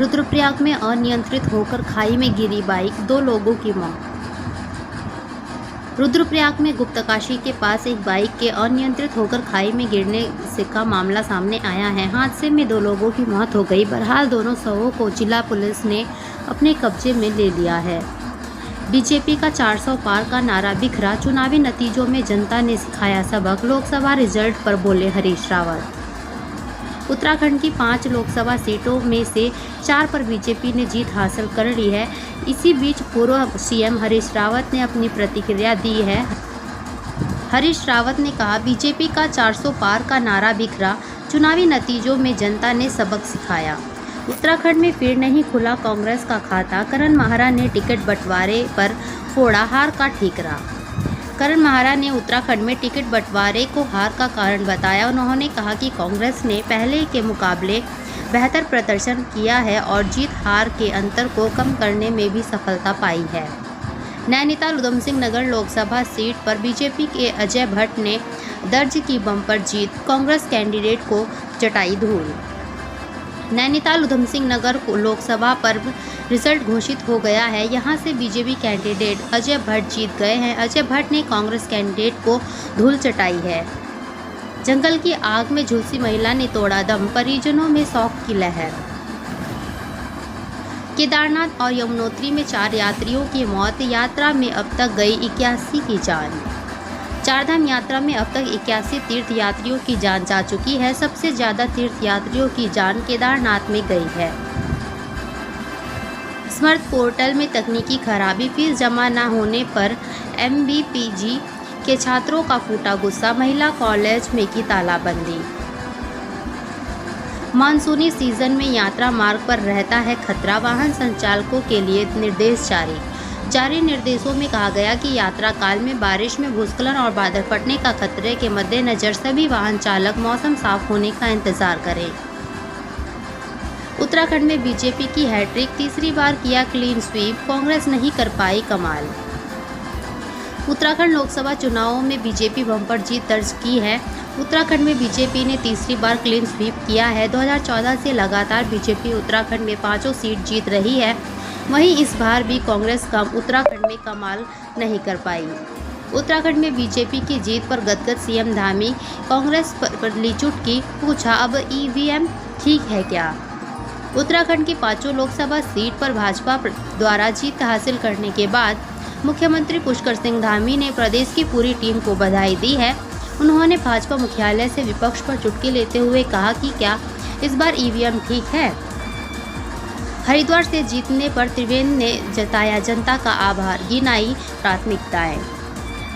रुद्रप्रयाग में अनियंत्रित होकर खाई में गिरी बाइक, 2 लोगों की मौत। रुद्रप्रयाग में गुप्तकाशी के पास एक बाइक के अनियंत्रित होकर खाई में गिरने से का मामला सामने आया है। हादसे में 2 लोगों की मौत हो गई। बहरहाल दोनों शवों को जिला पुलिस ने अपने कब्जे में ले लिया है। बीजेपी का 400 पार का नारा बिखरा, चुनावी नतीजों में जनता ने सिखाया सबक, लोकसभा रिजल्ट पर बोले हरीश रावत। उत्तराखंड की 5 लोकसभा सीटों में से 4 पर बीजेपी ने जीत हासिल कर ली है। इसी बीच पूर्व सीएम हरीश रावत ने अपनी प्रतिक्रिया दी है। हरीश रावत ने कहा, बीजेपी का 400 पार का नारा बिखरा, चुनावी नतीजों में जनता ने सबक सिखाया। उत्तराखंड में फिर नहीं खुला कांग्रेस का खाता, करण माहरा ने टिकट बंटवारे पर फोड़ा हार का ठीकरा। करण माहरा ने उत्तराखंड में टिकट बंटवारे को हार का कारण बताया। उन्होंने कहा कि कांग्रेस ने पहले के मुकाबले बेहतर प्रदर्शन किया है और जीत हार के अंतर को कम करने में भी सफलता पाई है। नैनीताल उधम सिंह नगर लोकसभा सीट पर बीजेपी के अजय भट्ट ने दर्ज की बम्पर जीत, कांग्रेस कैंडिडेट को चटाई धूल। नैनीताल उधम सिंह नगर लोकसभा पर रिजल्ट घोषित हो गया है। यहां से बीजेपी कैंडिडेट अजय भट्ट जीत गए हैं। अजय भट्ट ने कांग्रेस कैंडिडेट को धूल चटाई है। जंगल की आग में झुलसी महिला ने तोड़ा दम, परिजनों में शौक की लहर। केदारनाथ और यमुनोत्री में 4 यात्रियों की मौत, यात्रा में अब तक गई 81 की जान। चारधाम यात्रा में अब तक 81 तीर्थ यात्रियों की जान जा चुकी है। सबसे ज्यादा तीर्थ यात्रियों की जान केदारनाथ में गई है। स्मर्थ पोर्टल में तकनीकी खराबी, फीस जमा न होने पर MBPG के छात्रों का फूटा गुस्सा, महिला कॉलेज में की तालाबंदी। मानसूनी सीजन में यात्रा मार्ग पर रहता है खतरा, वाहन संचालकों के लिए निर्देश जारी निर्देशों में कहा गया कि यात्रा काल में बारिश में भूस्खलन और बादल फटने का खतरे के मद्देनजर सभी वाहन चालक मौसम साफ होने का इंतजार करें। उत्तराखंड में बीजेपी की हैट्रिक, तीसरी बार किया क्लीन स्वीप, कांग्रेस नहीं कर पाई कमाल। उत्तराखंड लोकसभा चुनावों में बीजेपी बम्पर जीत दर्ज की है। उत्तराखंड में बीजेपी ने तीसरी बार क्लीन स्वीप किया है। 2014 से लगातार बीजेपी उत्तराखंड में 5 सीट जीत रही है। वहीं इस बार भी कांग्रेस उत्तराखंड में कमाल नहीं कर पाई। उत्तराखंड में बीजेपी की जीत पर गदगद सीएम धामी, कांग्रेस पर ली चुटकी, पूछा अब EVM ठीक है क्या। उत्तराखंड की 5 लोकसभा सीट पर भाजपा द्वारा जीत हासिल करने के बाद मुख्यमंत्री पुष्कर सिंह धामी ने प्रदेश की पूरी टीम को बधाई दी है। उन्होंने भाजपा मुख्यालय से विपक्ष पर चुटकी लेते हुए कहा कि क्या इस बार EVM ठीक है। हरिद्वार से जीतने पर त्रिवेंद्र ने जताया जनता का आभार, गिनाई प्राथमिकताएं।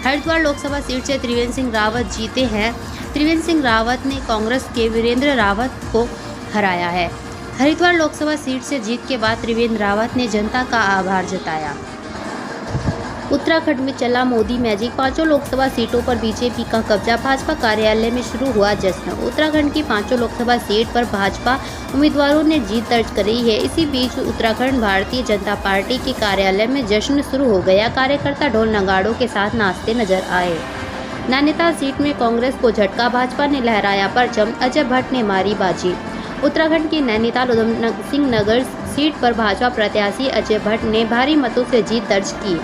हरिद्वार लोकसभा सीट से त्रिवेंद्र सिंह रावत जीते हैं। त्रिवेंद्र सिंह रावत ने कांग्रेस के वीरेंद्र रावत को हराया है। हरिद्वार लोकसभा सीट से जीत के बाद त्रिवेंद्र रावत ने जनता का आभार जताया। उत्तराखंड में चला मोदी मैजिक, 5 लोकसभा सीटों पर बीजेपी का कब्जा, भाजपा कार्यालय में शुरू हुआ जश्न। उत्तराखंड की 5 लोकसभा सीट पर भाजपा उम्मीदवारों ने जीत दर्ज करी है। इसी बीच उत्तराखंड भारतीय जनता पार्टी के कार्यालय में जश्न शुरू हो गया। कार्यकर्ता ढोल नगाड़ों के साथ नाचते नजर आए। नैनीताल सीट में कांग्रेस को झटका, भाजपा ने लहराया परचम, अजय भट्ट ने मारी बाजी। उत्तराखंड की नैनीताल उधम सिंह नगर सीट पर भाजपा प्रत्याशी अजय भट्ट ने भारी मतों से जीत दर्ज की।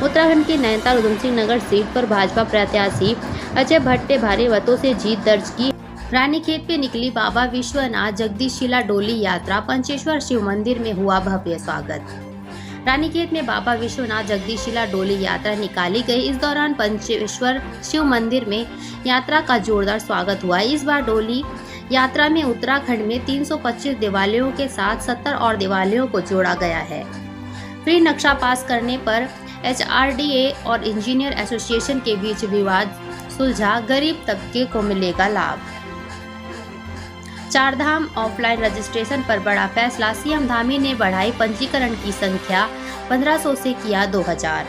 उत्तराखंड की नैनीताल उधम सिंह नगर सीट पर भाजपा प्रत्याशी अजय भट्ट ने भारी मतों से जीत दर्ज की। रानीखेत पे निकली बाबा विश्वनाथ जगदीशिला डोली यात्रा, पंचेश्वर शिव मंदिर में हुआ भव्य स्वागत। रानीखेत में बाबा विश्वनाथ जगदीशिला डोली यात्रा निकाली गई। इस दौरान पंचेश्वर शिव मंदिर में यात्रा का जोरदार स्वागत हुआ। इस बार डोली यात्रा में उत्तराखंड में 325 देवालयों के साथ 70 और देवालयों को जोड़ा गया है। फ्री नक्शा पास करने पर HRDA और इंजीनियर एसोसिएशन के बीच विवाद सुलझा, गरीब तबके को मिलेगा लाभ। चारधाम ऑफलाइन रजिस्ट्रेशन पर बड़ा फैसला, सीएम धामी ने बढ़ाई पंजीकरण की संख्या, 1500 से किया 2000।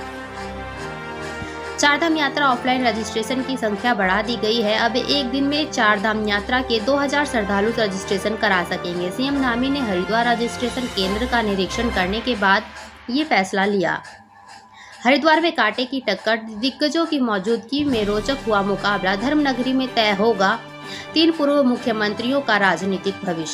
चारधाम यात्रा ऑफलाइन रजिस्ट्रेशन की संख्या बढ़ा दी गई है। अब एक दिन में चारधाम यात्रा के 2000 श्रद्धालु रजिस्ट्रेशन करा सकेंगे। सीएम धामी ने हरिद्वार रजिस्ट्रेशन केंद्र का निरीक्षण करने के बाद ये फैसला लिया। हरिद्वार में कांटे की टक्कर, दिग्गजों की मौजूदगी में रोचक हुआ मुकाबला, धर्मनगरी में तय होगा 3 पूर्व मुख्यमंत्रियों का राजनीतिक भविष्य।